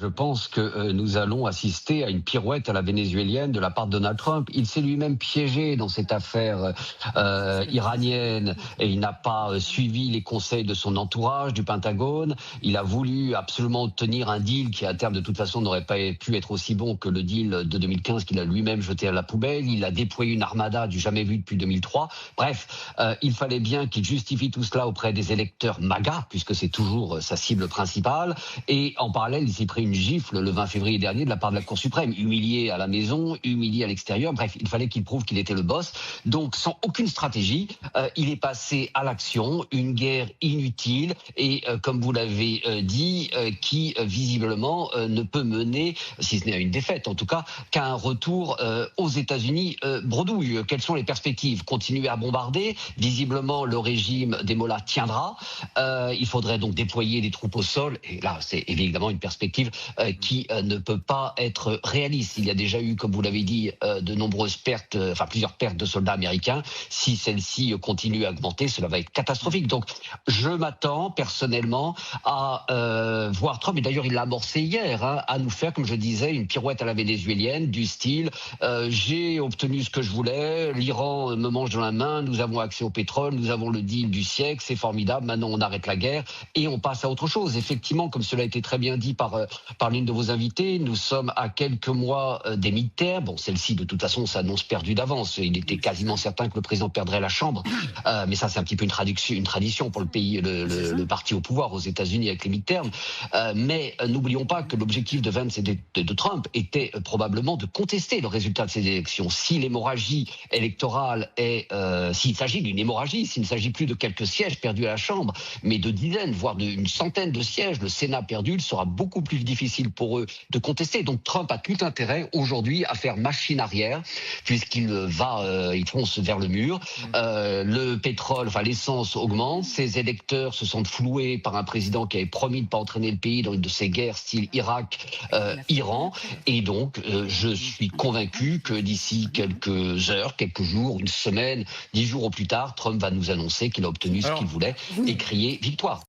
Je pense que nous allons assister à une pirouette à la vénézuélienne de la part de Donald Trump. Il s'est lui-même piégé dans cette affaire iranienne et il n'a pas suivi les conseils de son entourage, du Pentagone. Il a voulu absolument obtenir un deal qui, à terme, de toute façon, n'aurait pas pu être aussi bon que le deal de 2015 qu'il a lui-même jeté à la poubelle. Il a déployé une armada du jamais vu depuis 2003. Bref, il fallait bien qu'il justifie tout cela auprès des électeurs MAGA, puisque c'est toujours sa cible principale. Et en parallèle, il s'est pris une gifle le 20 février dernier de la part de la Cour suprême, humilié à la maison, humilié à l'extérieur. Bref, il fallait qu'il prouve qu'il était le boss. Donc, sans aucune stratégie, il est passé à l'action, une guerre inutile et, comme vous l'avez dit, qui visiblement ne peut mener, si ce n'est à une défaite en tout cas, qu'à un retour aux États-Unis bredouille. Quelles sont les perspectives? Continuer à bombarder? Visiblement, le régime des Mollahs tiendra. Il faudrait donc déployer des troupes au sol. Et là, c'est évidemment une perspective qui ne peut pas être réaliste. Il y a déjà eu, comme vous l'avez dit, de nombreuses pertes, plusieurs pertes de soldats américains. Si celles-ci continuent à augmenter, cela va être catastrophique. Donc, je m'attends personnellement à voir Trump, et d'ailleurs il l'a amorcé hier, à nous faire, comme je disais, une pirouette à la vénézuélienne, du style j'ai obtenu ce que je voulais, l'Iran me mange dans la main, nous avons accès au pétrole, nous avons le deal du siècle, c'est formidable, maintenant on arrête la guerre et on passe à autre chose. Effectivement, comme cela a été très bien dit par l'une de vos invités, nous sommes à quelques mois des midterms. Bon, celle-ci, de toute façon, s'annonce perdue d'avance. Il était quasiment certain que le président perdrait la Chambre. Mais ça, c'est un petit peu une tradition pour le pays, le parti au pouvoir aux États-Unis avec les midterms. Mais n'oublions pas que l'objectif de Vance et de Trump était probablement de contester le résultat de ces élections. Si l'hémorragie électorale s'il s'agit d'une hémorragie, s'il ne s'agit plus de quelques sièges perdus à la Chambre, mais de dizaines, voire d'une centaine de sièges, le Sénat perdu, il sera beaucoup plus difficile pour eux de contester. Donc Trump a tout intérêt aujourd'hui à faire machine arrière, puisqu'il il fonce vers le mur. Le pétrole, l'essence augmente. Ses électeurs se sentent floués par un président qui avait promis de ne pas entraîner le pays dans une de ces guerres style Irak, Iran. Et donc, je suis convaincu que d'ici quelques heures, quelques jours, une semaine, 10 jours au plus tard, Trump va nous annoncer qu'il a obtenu ce qu'il voulait et crier victoire.